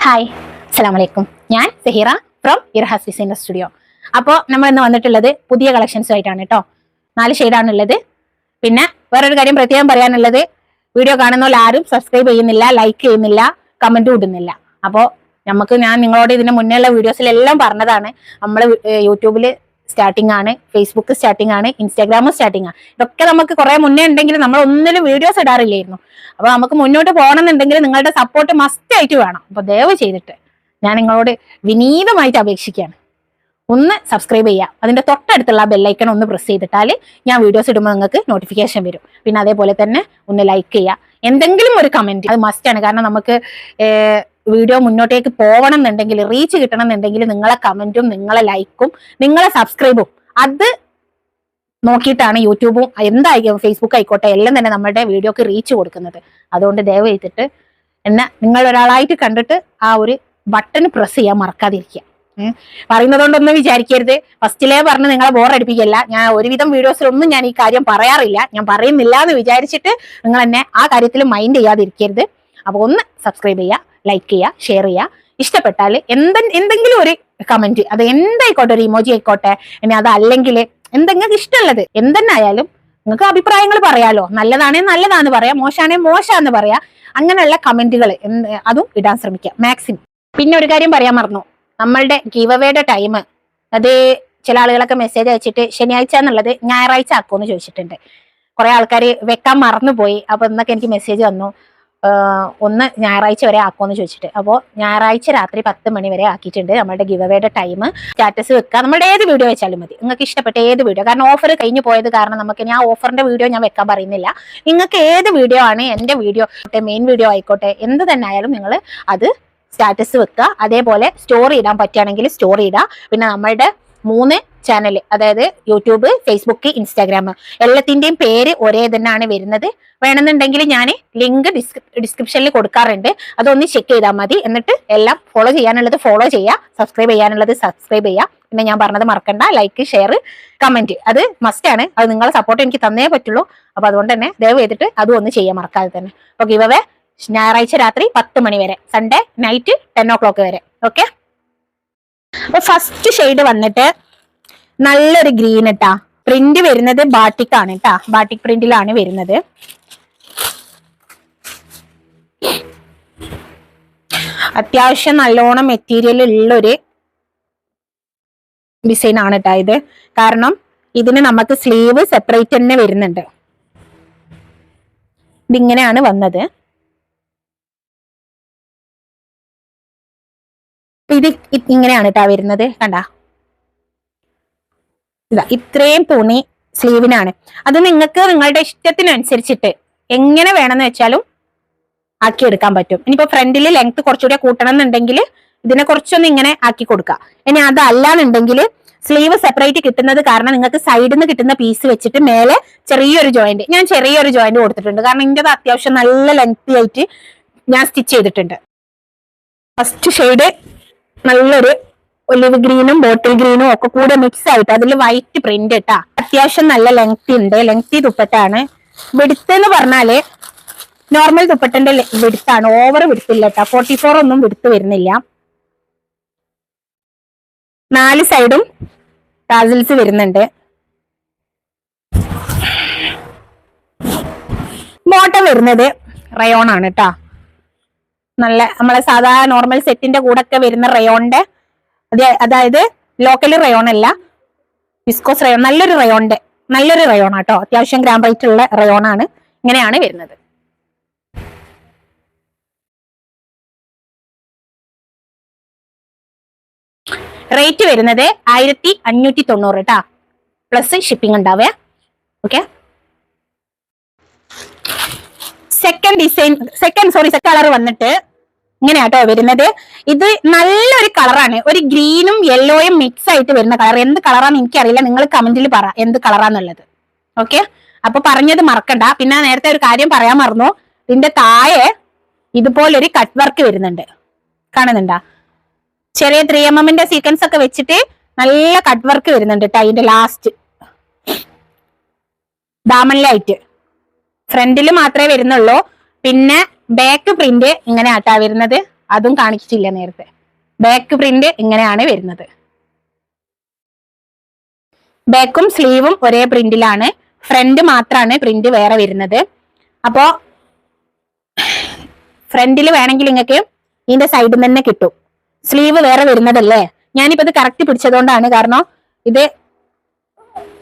Hi, അസ്സലാമലൈക്കും. ഞാൻ Saheera from ഇർഹാസ് designer studio. അപ്പോൾ നമ്മൾ ഇന്ന് വന്നിട്ടുള്ളത് പുതിയ കളക്ഷൻസുമായിട്ടാണ് കേട്ടോ. 4 ഷെയ്ഡാണുള്ളത്. പിന്നെ വേറൊരു കാര്യം പ്രത്യേകം പറയാനുള്ളത്, വീഡിയോ കാണുന്നവർ ആരും സബ്സ്ക്രൈബ് ചെയ്യുന്നില്ല, ലൈക്ക് ചെയ്യുന്നില്ല, കമന്റ് ഇടുന്നില്ല. അപ്പോൾ ഞാൻ നിങ്ങളോട് ഇതിന് മുന്നേയുള്ള വീഡിയോസിലെല്ലാം പറഞ്ഞതാണ്, നമ്മൾ യൂട്യൂബിൽ സ്റ്റാർട്ടിംഗ് ആണ്, ഫേസ്ബുക്ക് സ്റ്റാർട്ടിംഗ് ആണ്, ഇൻസ്റ്റാഗ്രാമും സ്റ്റാർട്ടിംഗ് ആണ്. ഇതൊക്കെ നമുക്ക് കുറെ മുന്നേ ഉണ്ടെങ്കിൽ നമ്മൾ ഒന്നിലും വീഡിയോസ് ഇടാറില്ലായിരുന്നു. അപ്പൊ നമുക്ക് മുന്നോട്ട് പോകണമെന്നുണ്ടെങ്കിൽ നിങ്ങളുടെ സപ്പോർട്ട് മസ്റ്റ് ആയിട്ട് വേണം. അപ്പൊ ദയവ് ചെയ്തിട്ട് ഞാൻ നിങ്ങളോട് വിനീതമായിട്ട് അപേക്ഷിക്കുകയാണ്, ഒന്ന് സബ്സ്ക്രൈബ് ചെയ്യുക. അതിന്റെ തൊട്ടടുത്തുള്ള ബെല്ലൈക്കൺ ഒന്ന് പ്രസ് ചെയ്തിട്ടാൽ ഞാൻ വീഡിയോസ് ഇടുമ്പോൾ നിങ്ങൾക്ക് നോട്ടിഫിക്കേഷൻ വരും. പിന്നെ അതേപോലെ തന്നെ ഒന്ന് ലൈക്ക് ചെയ്യുക, എന്തെങ്കിലും ഒരു കമന്റ്, അത് മസ്റ്റ് ആണ്. കാരണം നമുക്ക് വീഡിയോ മുന്നോട്ടേക്ക് പോകണം എന്നുണ്ടെങ്കിൽ, റീച്ച് കിട്ടണം എന്നുണ്ടെങ്കിൽ നിങ്ങളെ കമന്റും നിങ്ങളെ ലൈക്കും നിങ്ങളെ സബ്സ്ക്രൈബും അത് നോക്കിയിട്ടാണ് യൂട്യൂബും എന്തായിരിക്കും ഫേസ്ബുക്ക് ആയിക്കോട്ടെ എല്ലാം തന്നെ നമ്മുടെ വീഡിയോക്ക് റീച്ച് കൊടുക്കുന്നത്. അതുകൊണ്ട് ദയവ് ചെയ്തിട്ട് നിങ്ങൾ ഒരാളായിട്ട് കണ്ടിട്ട് ആ ഒരു ബട്ടൺ പ്രസ് ചെയ്യാൻ മറക്കാതിരിക്കുക. പറയുന്നതുകൊണ്ടൊന്നും വിചാരിക്കരുത്, ഫസ്റ്റിലേ പറഞ്ഞ് നിങ്ങളെ ബോറടിപ്പിക്കല്ല. ഞാൻ ഒരുവിധം വീഡിയോസിലൊന്നും ഞാൻ ഈ കാര്യം പറയാറില്ല, ഞാൻ പറയുന്നില്ല എന്ന് വിചാരിച്ചിട്ട് നിങ്ങൾ എന്നെ ആ കാര്യത്തിൽ മൈൻഡ് ചെയ്യാതിരിക്കരുത്. അപ്പൊ ഒന്ന് സബ്സ്ക്രൈബ് ചെയ്യുക, ലൈക്ക് ചെയ്യുക, ഷെയർ ചെയ്യുക. ഇഷ്ടപ്പെട്ടാൽ എന്തെങ്കിലും ഒരു കമന്റ്, അത് എന്തായിക്കോട്ടെ, ഒരു ഇമോജി ആയിക്കോട്ടെ, ഇനി അതല്ലെങ്കിൽ എന്തെങ്കിലും ഇഷ്ടമുള്ളത് എന്തെന്നെ ആയാലും നിങ്ങൾക്ക് അഭിപ്രായങ്ങൾ പറയാലോ. നല്ലതാണേ നല്ലതാന്ന് പറയാം, മോശമാണേ മോശമാന്ന് പറയാം. അങ്ങനെയുള്ള കമന്റുകൾ അതും ഇടാൻ ശ്രമിക്കാം മാക്സിമം. പിന്നെ ഒരു കാര്യം പറയാൻ മറന്നു, നമ്മളുടെ ഗീവ് അവേയുടെ ടൈം, അത് ചില ആളുകളൊക്കെ മെസ്സേജ് അയച്ചിട്ട് ശനിയാഴ്ച എന്നുള്ളത് ഞായറാഴ്ച ആക്കുമെന്ന് ചോദിച്ചിട്ടുണ്ട്. കുറെ ആൾക്കാർ വെക്കാൻ മറന്നുപോയി. അപ്പൊ ഇന്നൊക്കെ എനിക്ക് മെസ്സേജ് വന്നു, ഒന്ന് ഞായറാഴ്ച വരെ ആക്കുമെന്ന് ചോദിച്ചിട്ട്. അപ്പോൾ ഞായറാഴ്ച രാത്രി 10 മണി വരെ ആക്കിയിട്ടുണ്ട് നമ്മുടെ ഗിവ് അവേയുടെ ടൈം. സ്റ്റാറ്റസ് വെക്കുക, നമ്മുടെ ഏത് വീഡിയോ വെച്ചാലും മതി, നിങ്ങൾക്ക് ഇഷ്ടപ്പെട്ട ഏത് വീഡിയോ. കാരണം ഓഫർ കഴിഞ്ഞു പോയത് കാരണം നമുക്ക് ഞാൻ ഓഫറിന്റെ വീഡിയോ ഞാൻ വെക്കാൻ പറയുന്നില്ല. നിങ്ങൾക്ക് ഏത് വീഡിയോ ആണ്, എന്റെ വീഡിയോ മെയിൻ വീഡിയോ ആയിക്കോട്ടെ, എന്ത് തന്നെ ആയാലും നിങ്ങൾ അത് സ്റ്റാറ്റസ് വെക്കുക. അതേപോലെ സ്റ്റോറി ഇടാൻ പറ്റുകയാണെങ്കിൽ സ്റ്റോറി ഇടുക. പിന്നെ നമ്മളുടെ 3 ചാനൽ, അതായത് യൂട്യൂബ്, ഫേസ്ബുക്ക്, ഇൻസ്റ്റാഗ്രാം, എല്ലാത്തിന്റെയും പേര് ഒരേ തന്നെയാണ് വരുന്നത്. വേണമെന്നുണ്ടെങ്കിൽ ഞാൻ ലിങ്ക് ഡിസ്ക്രിപ്ഷനിൽ കൊടുക്കാറുണ്ട്, അതൊന്ന് ചെക്ക് ചെയ്താൽ മതി. എന്നിട്ട് എല്ലാം ഫോളോ ചെയ്യാനുള്ളത് ഫോളോ ചെയ്യുക, സബ്സ്ക്രൈബ് ചെയ്യാനുള്ളത് സബ്സ്ക്രൈബ് ചെയ്യുക. പിന്നെ ഞാൻ പറഞ്ഞത് മറക്കണ്ട, ലൈക്ക്, ഷെയർ, കമന്റ്, അത് മസ്റ്റ് ആണ്. അത് നിങ്ങളെ സപ്പോർട്ട് എനിക്ക് തന്നേ പറ്റുള്ളൂ. അപ്പൊ അതുകൊണ്ട് തന്നെ ദയവ് ചെയ്തിട്ട് അതും ഒന്ന് ചെയ്യാൻ മറക്കാതെ തന്നെ. അപ്പൊ ഗിവ് അവേ ഞായറാഴ്ച രാത്രി 10 മണി വരെ, സൺഡേ നൈറ്റ് 10 o'clock വരെ. ഓക്കെ. അപ്പൊ ഫസ്റ്റ് ഷെയ്ഡ് വന്നിട്ട് നല്ലൊരു ഗ്രീൻ ഇട്ടാ. പ്രിന്റ് വരുന്നത് ബാട്ടിക് ആണ് കേട്ടാ, ബാട്ടിക് പ്രിന്റിലാണ് വരുന്നത്. അത്യാവശ്യം നല്ലോണം മെറ്റീരിയൽ ഉള്ളൊരു ഡിസൈൻ ആണ് കേട്ടാ ഇത്. കാരണം ഇതിന് നമുക്ക് സ്ലീവ് സെപ്പറേറ്റ് തന്നെ വരുന്നുണ്ട്. ഇതിങ്ങനെയാണ് വന്നത്. ഇത് ഇങ്ങനെയാണ് കേട്ടാ വരുന്നത്, കണ്ട. ഇതാ ഇത്രയും തുണി സ്ലീവിനാണ്. അത് നിങ്ങൾക്ക് നിങ്ങളുടെ ഇഷ്ടത്തിനനുസരിച്ചിട്ട് എങ്ങനെ വേണമെന്ന് വെച്ചാലും ആക്കിയെടുക്കാൻ പറ്റും. ഇനിയിപ്പോ ഫ്രണ്ടിൽ ലെങ്ത് കുറച്ചുകൂടെ കൂട്ടണം എന്നുണ്ടെങ്കിൽ ഇതിനെ കുറച്ചൊന്ന് ഇങ്ങനെ ആക്കി കൊടുക്കുക. ഇനി അതല്ലാന്നുണ്ടെങ്കിൽ സ്ലീവ് സെപ്പറേറ്റ് കിട്ടുന്നത് കാരണം നിങ്ങൾക്ക് സൈഡിൽ നിന്ന് കിട്ടുന്ന പീസ് വെച്ചിട്ട് മേലെ ചെറിയൊരു ജോയിന്റ്, ഞാൻ ചെറിയൊരു ജോയിന്റ് കൊടുത്തിട്ടുണ്ട്. കാരണം ഇതിൻ്റെ അത്യാവശ്യം നല്ല ലെങ്തി ആയിട്ട് ഞാൻ സ്റ്റിച്ച് ചെയ്തിട്ടുണ്ട്. ഫസ്റ്റ് ഷെയ്ഡ് നല്ലൊരു ഒലിവ് ഗ്രീനും ബോട്ടിൽ ഗ്രീനും ഒക്കെ കൂടെ മിക്സ് ആയിട്ട് അതിൽ വൈറ്റ് പ്രിന്റ് ഇട്ടാ. അത്യാവശ്യം നല്ല ലെങ്തി ഉണ്ട്, ലെങ്തി ദുപ്പട്ടാണ്. വിടുത്ത് എന്ന് പറഞ്ഞാല് നോർമൽ ദുപ്പട്ടന്റെ വിടുത്താണ്, ഓവർ വിടുത്തില്ല കേട്ടാ. 44 ഒന്നും വിടുത്ത് വരുന്നില്ല. 4 സൈഡും ടാസിൽസ് വരുന്നുണ്ട്. ബോട്ടം വരുന്നത് റയോൺ ആണ് കേട്ടാ. നല്ല നമ്മളെ സാധാ നോർമൽ സെറ്റിന്റെ കൂടെ ഒക്കെ വരുന്ന റയോണിന്റെ, അതായത് ലോക്കൽ റയോൺ അല്ല, വിസ്കോസ് റയോൺ, നല്ലൊരു റയോൺ ആട്ടോ. അത്യാവശ്യം ഗ്രാം റേറ്റ് ഉള്ള റയോൺ ആണ്. ഇങ്ങനെയാണ് വരുന്നത്. റേറ്റ് വരുന്നത് 1590 കേട്ടാ, പ്ലസ് ഷിപ്പിംഗ് ഉണ്ടാവേ. ഓക്കെ. സെക്കൻഡ് കളർ വന്നിട്ട് ഇങ്ങനെയാട്ടോ വരുന്നത്. ഇത് നല്ലൊരു കളറാണ്, ഒരു ഗ്രീനും യെല്ലോയും മിക്സ് ആയിട്ട് വരുന്ന കളർ. എന്ത് കളറാന്ന് എനിക്കറിയില്ല, നിങ്ങൾ കമന്റിൽ പറ എന്ത് കളറാന്നുള്ളത്. ഓക്കെ. അപ്പൊ പറഞ്ഞത് മറക്കണ്ട. പിന്നെ നേരത്തെ ഒരു കാര്യം പറയാൻ മറന്നു, ഇതിന്റെ താഴെ ഇതുപോലൊരു കട്ട് വർക്ക് വരുന്നുണ്ട്, കാണുന്നുണ്ടാ? ചെറിയ 3mm സീക്വൻസ് ഒക്കെ വെച്ചിട്ട് നല്ല കട്ട് വർക്ക് വരുന്നുണ്ട് കേട്ടോ. അതിന്റെ ലാസ്റ്റ് ഡാമണിലായിട്ട് ഫ്രണ്ടിൽ മാത്രമേ വരുന്നുള്ളൂ. പിന്നെ ബാക്ക് പ്രിന്റ് ഇങ്ങനെ ആട്ടാ വരുന്നത്. അതും കാണിച്ചിട്ടില്ല നേരത്തെ. ബാക്ക് പ്രിന്റ് ഇങ്ങനെയാണ് വരുന്നത്. ബാക്കും സ്ലീവും ഒരേ പ്രിന്റിലാണ്, ഫ്രണ്ട് മാത്രമാണ് പ്രിന്റ് വേറെ വരുന്നത്. അപ്പോ ഫ്രണ്ടിൽ വേണമെങ്കിൽ നിങ്ങൾക്ക് ഇതിന്റെ സൈഡിൽ തന്നെ കിട്ടും. സ്ലീവ് വേറെ വരുന്നതല്ലേ, ഞാനിപ്പോ ഇത് കറക്റ്റ് പിടിച്ചതുകൊണ്ടാണ്. കാരണം ഇത്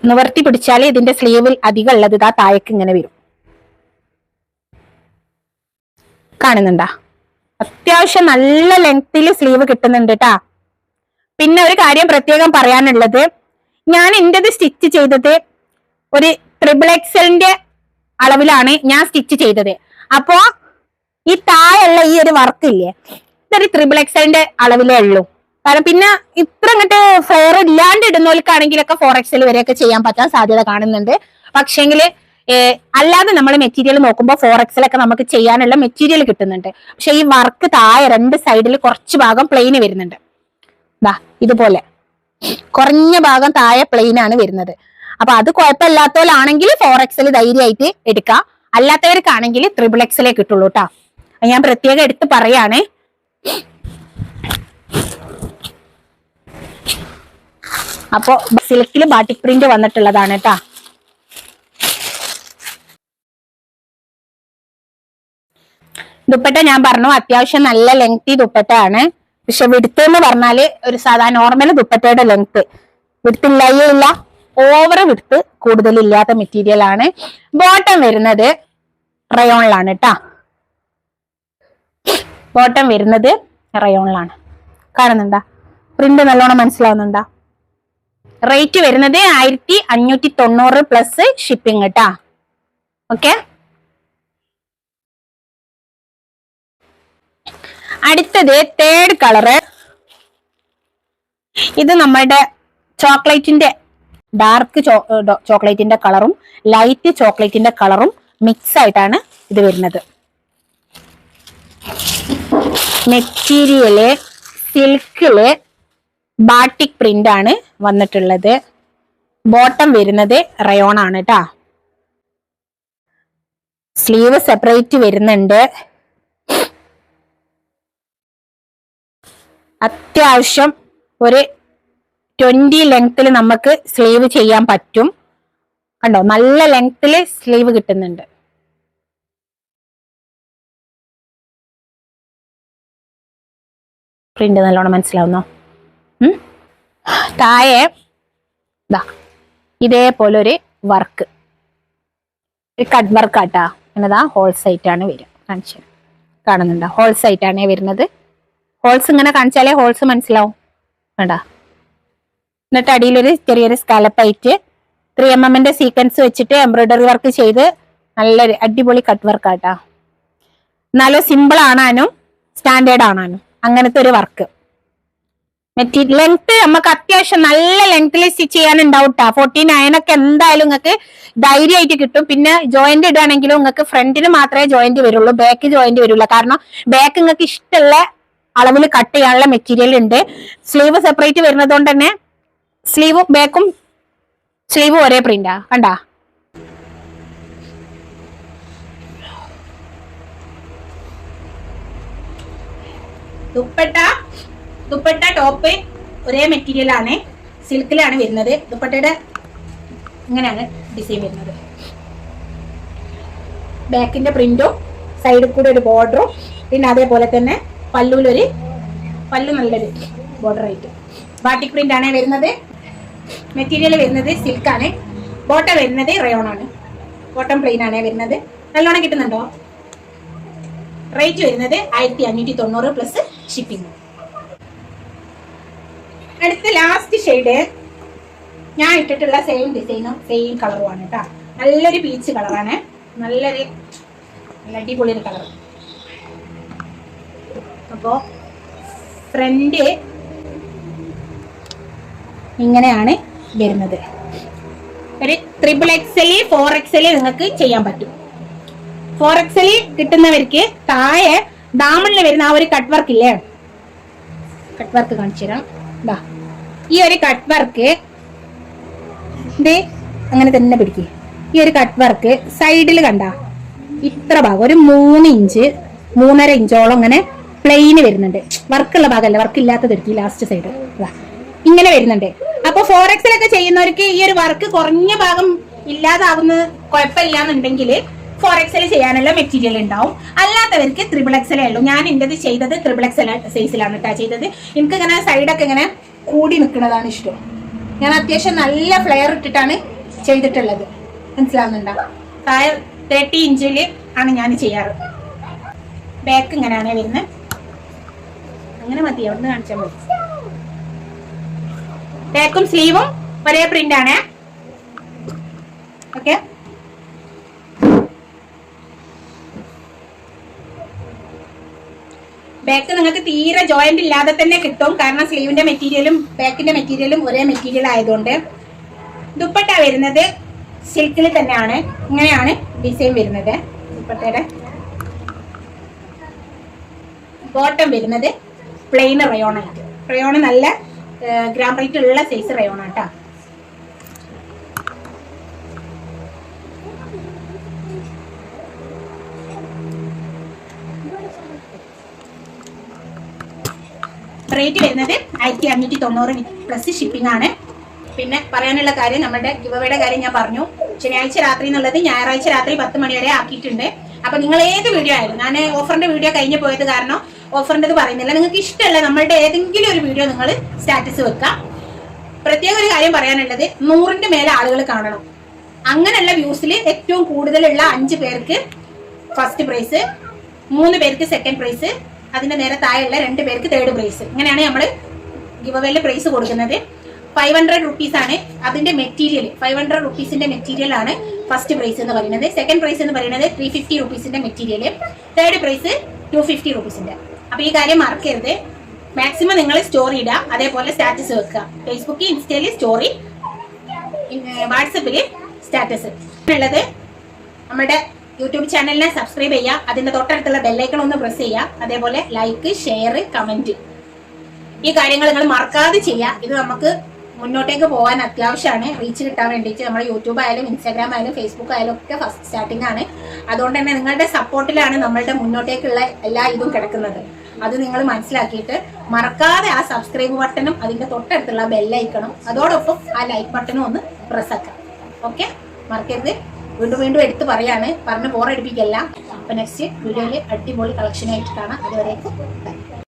നിവർത്തി പിടിച്ചാൽ ഇതിന്റെ സ്ലീവിൽ അധികം ഉള്ളത് ഇതാ താഴേക്ക് ഇങ്ങനെ വരും. കാണുന്നുണ്ടാ? അത്യാവശ്യം നല്ല ലെങ്ത്തിൽ സ്ലീവ് കിട്ടുന്നുണ്ട് കേട്ടാ. പിന്നെ ഒരു കാര്യം പ്രത്യേകം പറയാനുള്ളത്, ഞാൻ എന്റേത് സ്റ്റിച്ച് ചെയ്തത് ഒരു XXLന്റെ അളവിലാണ് ഞാൻ സ്റ്റിച്ച് ചെയ്തത്. അപ്പോ ഈ താഴെയുള്ള ഈ ഒരു വർക്ക് ഇല്ലേ, ഇതൊരു XXLന്റെ അളവിലേ ഉള്ളൂ. കാരണം പിന്നെ ഇത്ര അങ്ങോട്ട് ഫ്ലെയർ ഇല്ലാണ്ട് ഇടുന്നവർക്കാണെങ്കിലൊക്കെ 4XL വരെയൊക്കെ ചെയ്യാൻ പറ്റാൻ സാധ്യത കാണുന്നുണ്ട്. പക്ഷേങ്കിൽ അല്ലാതെ നമ്മൾ മെറ്റീരിയൽ നോക്കുമ്പോൾ 4XL ഒക്കെ നമുക്ക് ചെയ്യാനുള്ള മെറ്റീരിയൽ കിട്ടുന്നുണ്ട്. പക്ഷെ ഈ വർക്ക് താഴെ 2 സൈഡിൽ കുറച്ച് ഭാഗം പ്ലെയിന് വരുന്നുണ്ട്. ദാ ഇതുപോലെ കുറഞ്ഞ ഭാഗം താഴെ പ്ലെയിൻ ആണ് വരുന്നത്. അപ്പൊ അത് കുഴപ്പമില്ലാത്തവരാണെങ്കിൽ 4XL ധൈര്യമായിട്ട് എടുക്കാം. അല്ലാത്തവർക്കാണെങ്കിൽ XXL കിട്ടുള്ളൂ കേട്ടാ. ഞാൻ പ്രത്യേകം എടുത്ത് പറയാണ്. അപ്പോ സിൽക്കില് ബാട്ടിക് പ്രിന്റ് വന്നിട്ടുള്ളതാണ് കേട്ടാ. ദുപ്പട്ട ഞാൻ പറഞ്ഞു അത്യാവശ്യം നല്ല ലെങ്തി ദുപ്പട്ടയാണ്. പക്ഷെ വിടുത്ത് എന്ന് പറഞ്ഞാല് ഒരു സാധാരണ നോർമൽ ദുപ്പട്ടയുടെ ലെങ്ത്, വിടുത്തില്ലായേ ഇല്ല, ഓവർ വിടുത്ത് കൂടുതലില്ലാത്ത മെറ്റീരിയൽ ആണ്. ബോട്ടം വരുന്നത് റയോണിലാണ് കേട്ടാ. ബോട്ടം വരുന്നത് റയോണിലാണ്. കാണുന്നുണ്ടാ? പ്രിന്റ് നല്ലോണം മനസ്സിലാവുന്നുണ്ടാ? റേറ്റ് വരുന്നത് 1590 പ്ലസ് ഷിപ്പിംഗ് കേട്ടാ. ഓക്കെ, അടുത്തത് തേർഡ് കളറ്. ഇത് നമ്മുടെ ചോക്ലേറ്റിന്റെ ഡാർക്ക് ചോക്ലേറ്റിന്റെ കളറും ലൈറ്റ് ചോക്ലേറ്റിന്റെ കളറും മിക്സ് ആയിട്ടാണ് ഇത് വരുന്നത്. മെറ്റീരിയല് സിൽക്കില് ബാട്ടിക് പ്രിന്റ് ആണ് വന്നിട്ടുള്ളത്. ബോട്ടം വരുന്നത് റയോൺ ആണ് കേട്ടാ. സ്ലീവ് സെപ്പറേറ്റ് വരുന്നുണ്ട്. അത്യാവശ്യം ഒരു 20 ലെങ്ത്തിൽ നമുക്ക് സ്ലീവ് ചെയ്യാൻ പറ്റും. കണ്ടോ, നല്ല ലെങ്ത്തിൽ സ്ലീവ് കിട്ടുന്നുണ്ട്. പ്രിന്റ് നല്ലോണം മനസ്സിലാവുന്നോ? താഴെ ഇതേപോലെ ഒരു വർക്ക്, ഒരു കട്ട് വർക്ക് ആട്ടാ. എന്നതാ ഹോൾസ് ആയിട്ടാണ് വരിക. കാണിച്ചു കാണുന്നുണ്ടോ? ഹോൾസ് ആയിട്ടാണ് വരുന്നത്. ഹോൾസ് ഇങ്ങനെ കാണിച്ചാലേ ഹോൾസ് മനസ്സിലാവും. വേണ്ടാ. എന്നിട്ട് അടിയിലൊരു ചെറിയൊരു സ്കാലപ്പായിട്ട് 3mm സീക്വൻസ് വെച്ചിട്ട് എംബ്രോയിഡറി വർക്ക് ചെയ്ത് നല്ലൊരു അടിപൊളി കട്ട് വർക്ക് ആട്ടാ. എന്നാലും സിമ്പിൾ ആണാനും സ്റ്റാൻഡേർഡ് ആണാനും അങ്ങനത്തെ ഒരു വർക്ക്. മെറ്റീരിയൽ ലെങ്ത് നമുക്ക് അത്യാവശ്യം നല്ല ലെങ്ത്തിൽ സ്റ്റിച്ച് ചെയ്യാനുണ്ടാവും കേട്ടോ. 49 ഒക്കെ എന്തായാലും നിങ്ങൾക്ക് ധൈര്യമായിട്ട് കിട്ടും. പിന്നെ ജോയിന്റ് ഇടുകയാണെങ്കിലും നിങ്ങൾക്ക് ഫ്രണ്ടിന് മാത്രമേ ജോയിന്റ് വരുള്ളൂ, ബാക്ക് ജോയിന്റ് വരില്ല. കാരണം ബാക്ക് നിങ്ങൾക്ക് ഇഷ്ടമുള്ള അളവിൽ കട്ട് ചെയ്യാനുള്ള മെറ്റീരിയൽ ഉണ്ട്. സ്ലീവ് സെപ്പറേറ്റ് വരുന്നത് കൊണ്ട് തന്നെ സ്ലീവും ബാക്കും സ്ലീവും ഒരേ പ്രിന്റാ. കണ്ടാ? ദുപ്പട്ട ടോപ്പ് ഒരേ മെറ്റീരിയൽ ആണ്, സിൽക്കിലാണ് വരുന്നത്. ദുപ്പട്ടയുടെ ഇങ്ങനെയാണ് ഡിസൈൻ വരുന്നത്. ബാക്കിന്റെ പ്രിന്റും സൈഡിൽ കൂടെ ഒരു ബോർഡറും, പിന്നെ അതേപോലെ തന്നെ പല്ലു നല്ലൊരു ബോർഡർ ആയിട്ട് ബാട്ടിക് പ്രിന്റ് ആണ് വരുന്നത്. മെറ്റീരിയൽ വരുന്നത് സിൽക്കാണ്. ബോട്ടം വരുന്നത് റയോൺ ആണ്. ബോട്ടം പ്ലെയിൻ ആണ് വരുന്നത്. നല്ലോണം കിട്ടുന്നുണ്ടോ? റേറ്റ് വരുന്നത് 1590 പ്ലസ് ഷിപ്പിംഗ്. അടുത്ത ലാസ്റ്റ് ഷെയ്ഡ് ഞാൻ ഇട്ടിട്ടുള്ള സെയിം ഡിസൈനും സെയിം കളറുമാണ് കേട്ടോ. നല്ലൊരു പീച്ച് കളറാണ്. നല്ല അടിപൊളി ഒരു കളർ. അപ്പോ ഫ്രണ്ട് ഇങ്ങനെയാണ് വരുന്നത്. ഒരു XXL 4XL നിങ്ങൾക്ക് ചെയ്യാൻ പറ്റും. 4XL കിട്ടുന്നവർക്ക് താഴെ ഡാമണിൽ വരുന്ന ആ ഒരു കട്ട് വർക്ക് ഇല്ലേ, കട്ട് വർക്ക് കാണിച്ചു തരാം. ഈ ഒരു കട്ട് വർക്ക് ഇത് അങ്ങനെ തന്നെ പിടിക്കുക. ഈ ഒരു കട്ട് വർക്ക് സൈഡിൽ കണ്ട ഇത്ര ഭാഗം ഒരു 3 ഇഞ്ച് 3.5 ഇഞ്ചോളം അങ്ങനെ പ്ലെയിന് വരുന്നുണ്ട്. വർക്കുള്ള ഭാഗമല്ല, വർക്ക് ഇല്ലാത്തത് എടുത്തി ലാസ്റ്റ് സൈഡ് ഇങ്ങനെ വരുന്നുണ്ട്. അപ്പൊ 4XL ഒക്കെ ചെയ്യുന്നവർക്ക് ഈ ഒരു വർക്ക് കുറഞ്ഞ ഭാഗം ഇല്ലാതാവുന്ന കുഴപ്പമില്ലാന്നുണ്ടെങ്കിൽ 4XL ചെയ്യാനുള്ള മെറ്റീരിയൽ ഉണ്ടാവും. അല്ലാത്തവർക്ക് XXL ഉള്ളൂ. ഞാൻ എന്റേത് ചെയ്തത് XXL സൈസിലാണ് കേട്ടോ ചെയ്തത്. എനിക്ക് ഇങ്ങനെ സൈഡൊക്കെ ഇങ്ങനെ കൂടി നിൽക്കുന്നതാണ് ഇഷ്ടം. ഞാൻ അത്യാവശ്യം നല്ല ഫ്ലെയർ ഇട്ടിട്ടാണ് ചെയ്തിട്ടുള്ളത്, മനസ്സിലാവുന്നുണ്ടോ? താഴെ 30 ഇഞ്ചിൽ ആണ് ഞാൻ ചെയ്യാറ്. ബാക്ക് ഇങ്ങനെയാണ് വരുന്നത്. അങ്ങനെ മതി, അവിടുന്ന് കാണിച്ചാൽ മതി. ബാക്കും സ്ലീവും ഒരേ പ്രിന്റ് ആണ്. ഓക്കെ, ബാക്ക് നിങ്ങൾക്ക് തീരെ ജോയിന്റ് ഇല്ലാതെ തന്നെ കിട്ടും. കാരണം സ്ലീവിന്റെ മെറ്റീരിയലും ബാക്കിന്റെ മെറ്റീരിയലും ഒരേ മെറ്റീരിയൽ ആയതുകൊണ്ട്. ദുപ്പട്ട വരുന്നത് സിൽക്കിൽ തന്നെയാണ്. ഇങ്ങനെയാണ് ഡിസൈൻ വരുന്നത്. ദുപ്പട്ടയുടെ ബോട്ടം വരുന്നത് പ്ലെയിൻ റയോൺ ആയിട്ട്. റയോൺ നല്ല ഗ്രാം റേറ്റ് ഉള്ള സൈസ് റയോൺ ആട്ടാ. റേറ്റ് വരുന്നത് 1590 പ്ലസ് ഷിപ്പിംഗ് ആണ്. പിന്നെ പറയാനുള്ള കാര്യം, നമ്മുടെ ഗിവവേയുടെ കാര്യം ഞാൻ പറഞ്ഞു. ശനിയാഴ്ച രാത്രി എന്നുള്ളത് ഞായറാഴ്ച രാത്രി 10 മണി വരെ ആക്കിയിട്ടുണ്ട്. അപ്പൊ നിങ്ങൾ ഏത് വീഡിയോ ആയാലും, ഞാൻ ഓഫറിന്റെ വീഡിയോ കഴിഞ്ഞ് പോയത് കാരണം ഓഫറിന്റെ പറയുന്നില്ല, നിങ്ങൾക്ക് ഇഷ്ടമല്ല നമ്മളുടെ ഏതെങ്കിലും ഒരു വീഡിയോ നിങ്ങൾ സ്റ്റാറ്റസ് വെക്കാം. പ്രത്യേക ഒരു കാര്യം പറയാനുള്ളത്, 100ന്റെ മേലെ ആളുകൾ കാണണം. അങ്ങനെയുള്ള വ്യൂസിൽ ഏറ്റവും കൂടുതലുള്ള 5 പേർക്ക് ഫസ്റ്റ് പ്രൈസ്, 3 പേർക്ക് സെക്കൻഡ് പ്രൈസ്, അതിന്റെ നേരെ താഴെയുള്ള 2 പേർക്ക് തേർഡ് പ്രൈസ്. ഇങ്ങനെയാണ് നമ്മൾ ഗിവവേയിൽ പ്രൈസ് കൊടുക്കുന്നത്. 500 റുപ്പീസ് ആണ് അതിന്റെ മെറ്റീരിയൽ. 500 റുപ്പീസിന്റെ മെറ്റീരിയൽ ആണ് ഫസ്റ്റ് പ്രൈസ് എന്ന് പറയുന്നത്. സെക്കൻഡ് പ്രൈസ് എന്ന് പറയുന്നത് 350 റുപ്പീസിന്റെ മെറ്റീരിയൽ. Third prize 250 റുപ്പീസിന്റെ. അപ്പൊ ഈ കാര്യം മറക്കരുത്. മാക്സിമം നിങ്ങൾ സ്റ്റോറി ഇടുക, അതേപോലെ സ്റ്റാറ്റസ് വെക്കുക. ഫേസ്ബുക്ക്, ഇൻസ്റ്റയില് സ്റ്റോറി, വാട്സപ്പില് സ്റ്റാറ്റസ്. ഉള്ളത് നമ്മുടെ യൂട്യൂബ് ചാനലിനെ സബ്സ്ക്രൈബ് ചെയ്യുക. അതിന്റെ തൊട്ടടുത്തുള്ള ബെല്ലൈക്കൺ ഒന്ന് പ്രസ് ചെയ്യുക. അതേപോലെ ലൈക്ക്, ഷെയർ, കമന്റ്, ഈ കാര്യങ്ങൾ നിങ്ങൾ മറക്കാതെ ചെയ്യുക. ഇത് നമുക്ക് മുന്നോട്ടേക്ക് പോകാൻ അത്യാവശ്യമാണ്. റീച്ച് കിട്ടാൻ വേണ്ടിയിട്ട് നമ്മുടെ യൂട്യൂബ് ആയാലും ഇൻസ്റ്റാഗ്രാം ആയാലും ഫേസ്ബുക്ക് ആയാലും ഒക്കെ ഫസ്റ്റ് സ്റ്റാർട്ടിംഗ് ആണ്. അതുകൊണ്ട് തന്നെ നിങ്ങളുടെ സപ്പോർട്ടിലാണ് നമ്മളുടെ മുന്നോട്ടേക്കുള്ള എല്ലാ ഇതും കിടക്കുന്നത്. അത് നിങ്ങൾ മനസ്സിലാക്കിയിട്ട് മറക്കാതെ ആ സബ്സ്ക്രൈബ് ബട്ടണും അതിന്റെ തൊട്ടടുത്തുള്ള ബെല്ലൈക്കണും അതോടൊപ്പം ആ ലൈക്ക് ബട്ടണും ഒന്ന് പ്രസ് ആക്കാം. ഓക്കെ, മറക്കരുത്. വീണ്ടും വീണ്ടും എടുത്ത് പറയാണ്, പറഞ്ഞ് ബോറടിപ്പിക്കല്ല. അപ്പൊ നെക്സ്റ്റ് വീഡിയോയിൽ അടിപൊളി കളക്ഷൻ ആയിട്ട് കാണാം. അതുവരേക്കും